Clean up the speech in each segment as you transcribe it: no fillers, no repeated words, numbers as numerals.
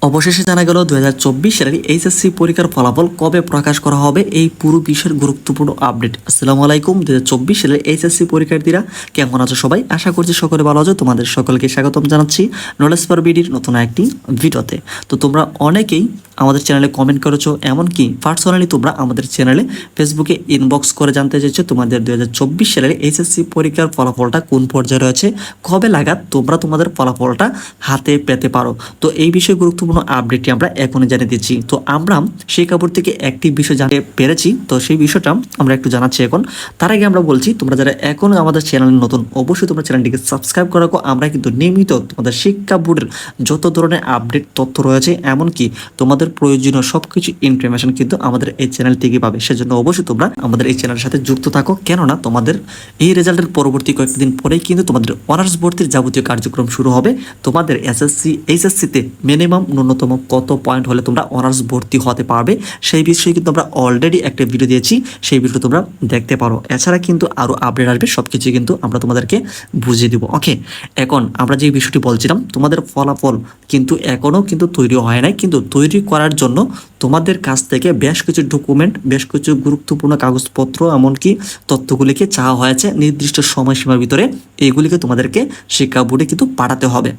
অবশেষে জানা গেল 2024 সালের এইচএসসি পরীক্ষার ফলাফল কবে প্রকাশ করা হবে, এই পুরো বিষয়ের গুরুত্বপূর্ণ আপডেট। আসসালামু আলাইকুম। 2024 সালের এইচএসসি পরীক্ষার্থীরা কেমন আছো সবাই? আশা করছি সকলে ভালো আছো। তোমাদের সকলকে স্বাগতম জানাচ্ছি নলেজ ফর বিডির নতুন একটি ভিডিওতে। তো তোমরা অনেকেই আমাদের চ্যানেলে কমেন্ট করেছো, এমনকি পার্সোনালি তোমরা আমাদের চ্যানেলে ফেসবুকে ইনবক্স করে জানতে চাইছো তোমাদের 2024 সালের এইচএসসি পরীক্ষার ফলাফলটা কোন পর্যায়ে রয়েছে, কবে লাগাত তোমরা তোমাদের ফলাফলটা হাতে পেতে পারো। তো এই বিষয়ে গুরুত্বপূর্ণ আপডেটটি আমরা এখনই জানিয়ে দিচ্ছি। তো আমরা সেই কাপড় থেকে একটি বিষয় জানতে পেরেছি, তো সেই বিষয়টা আমরা একটু জানাচ্ছি এখন। তার আগে আমরা বলছি, তোমরা যারা এখন আমাদের চ্যানেলে নতুন, অবশ্যই তোমরা চ্যানেলটিকে সাবস্ক্রাইব করে রাখো। আমরা কিন্তু নিয়মিত তোমাদের শিক্ষা বোর্ডের যত ধরনের আপডেট তথ্য রয়েছে, এমনকি তোমাদের প্রয়োজনীয় সবকিছু ইনফরমেশন কিন্তু আমাদের এই চ্যানেল থেকে পাবে। সেজন্য অবশ্যই তোমরা আমাদের এই চ্যানেলের সাথে যুক্ত থাকো, কেননা তোমাদের এই রেজাল্টের পরবর্তী কয়েকদিন পরেই কিন্তু তোমাদের অনার্স ভর্তির যাবতীয় কার্যক্রম শুরু হবে। তোমাদের এসএসসি এইচএসসিতে মিনিমাম ন্যূনতম কত পয়েন্ট হলে তোমরা অনার্স ভর্তি হতে পারবে, সেই বিষয়ে কিন্তু আমরা অলরেডি একটা ভিডিও দিয়েছি, সেই ভিডিও তোমরা দেখতে পারো। এছাড়া কিন্তু আরও আপডেট আসবে, সব কিছু কিন্তু আমরা তোমাদেরকে বুঝিয়ে দিব। ওকে, এখন আমরা যে বিষয়টি বলছিলাম, তোমাদের ফলাফল কিন্তু এখনও কিন্তু তৈরি হয় নাই, কিন্তু তৈরি করার জন্য তোমাদের কাছ থেকে বেশ কিছু ডকুমেন্ট, বেশ কিছু গুরুত্বপূর্ণ কাগজপত্র, এমনকি তথ্যগুলিকে চাওয়া হয়েছে নির্দিষ্ট সময়সীমার ভিতরে। এইগুলিকে তোমাদেরকে শিক্ষা বোর্ডে কিন্তু পাঠাতে হবে।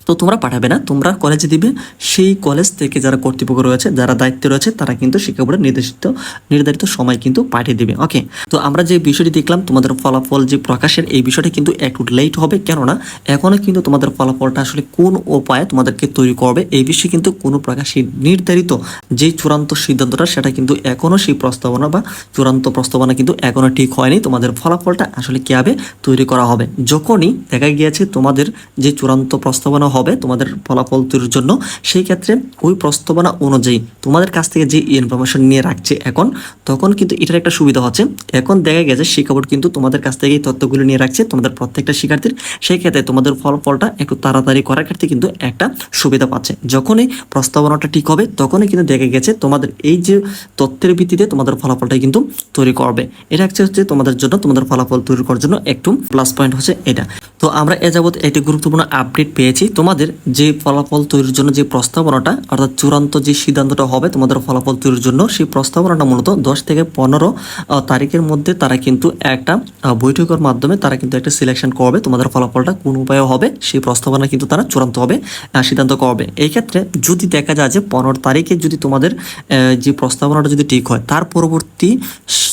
তো তোমরা পাঠাবে না, তোমরা কলেজে দিবে। সেই কলেজ থেকে যারা কর্তৃপক্ষ রয়েছে, যারা দায়িত্বে রয়েছে, তারা কিন্তু শিক্ষা বোর্ডের নির্ধারিত সময় কিন্তু পাঠিয়ে দিবে। ওকে, তো আমরা যে বিষয়টি দেখলাম, তোমাদের ফলাফল যে প্রকাশের এই বিষয়টা কিন্তু একটু লেট হবে, কেননা এখনও কিন্তু তোমাদের ফলাফলটা আসলে কোন উপায়ে তোমাদেরকে তৈরি করবে এই বিষয়ে কিন্তু কোনো প্রকাশের নির্ধারিত যে চূড়ান্ত সিদ্ধান্তটা, সেটা কিন্তু এখনও সেই প্রস্তাবনা বা চূড়ান্ত প্রস্তাবনা কিন্তু এখনও ঠিক হয়নি। তোমাদের ফলাফলটা আসলে কীভাবে তৈরি করা হবে, যখনই দেখা গিয়েছে তোমাদের যে চূড়ান্ত প্রস্তাবনা হবে তোমাদের ফলাফল তৈরির জন্য, সেই ক্ষেত্রে ওই প্রস্তাবনা অনুযায়ী তোমাদের কাছ থেকে যে ইনফরমেশন নিয়ে রাখছে এখন, তখন কিন্তু এটার একটা সুবিধা হচ্ছে। এখন দেখা গেছে শিক্ষা বোর্ড কিন্তু তোমাদের কাছ থেকে এই তথ্যগুলো নিয়ে রাখছে তোমাদের প্রত্যেকটা শিক্ষার্থীর, সেই ক্ষেত্রে তোমাদের ফলাফলটা একটু তাড়াতাড়ি করার ক্ষেত্রে কিন্তু একটা সুবিধা পাচ্ছে। যখনই প্রস্তাবনাটা ঠিক হবে, তখনই কিন্তু দেখা গেছে তোমাদের এই যে তথ্যের ভিত্তিতে তোমাদের ফলাফলটা কিন্তু তৈরি করবে। এটা হচ্ছে তোমাদের জন্য, তোমাদের ফলাফল তৈরি করার জন্য একটু প্লাস পয়েন্ট হচ্ছে এটা। তো আমরা এ যাবৎ একটি গুরুত্বপূর্ণ আপডেট পেয়েছি। তোমাদের যে ফলাফল তৈরির জন্য যে প্রস্তাবনাটা, অর্থাৎ চূড়ান্ত যে সিদ্ধান্তটা হবে তোমাদের ফলাফল তৈরির জন্য, সেই প্রস্তাবনাটা মূলত 10 থেকে 15 তারিখের মধ্যে তারা কিন্তু একটা বৈঠকের মাধ্যমে তারা কিন্তু একটা সিলেকশন করবে। তোমাদের ফলাফলটা কোন উপায়ে হবে সেই প্রস্তাবনা কিন্তু তারা চূড়ান্ত হবে সিদ্ধান্ত করবে। এই ক্ষেত্রে যদি দেখা যায় যে 15 তারিখে যদি তোমাদের যে প্রস্তাবনাটা যদি ঠিক হয়, তার পরবর্তী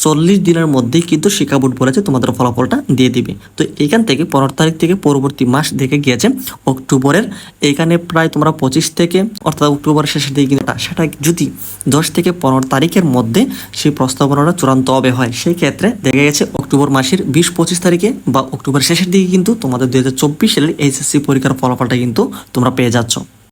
40 দিনের মধ্যেই কিন্তু শিক্ষা বোর্ড বলেছে তোমাদের ফলাফলটা দিয়ে দিবে। তো এখান থেকে 15 তারিখ থেকে পরবর্তী মাস দেখে গিয়েছে অক্টোবরের, এখানে প্রায় তোমরা 25 থেকে, অর্থাৎ অক্টোবরের শেষের দিকে কিন্তু সেটা যদি 10 থেকে 15 তারিখের মধ্যে সেই প্রস্তাবনাটা চূড়ান্ত হবে হয়, সেই ক্ষেত্রে দেখা গেছে অক্টোবর মাসের 20-25 তারিখে বা অক্টোবর শেষের দিকে কিন্তু তোমাদের 2024 সালের এইচএসসি পরীক্ষার ফলাফলটা কিন্তু তোমরা পেয়ে যাচ্ছ।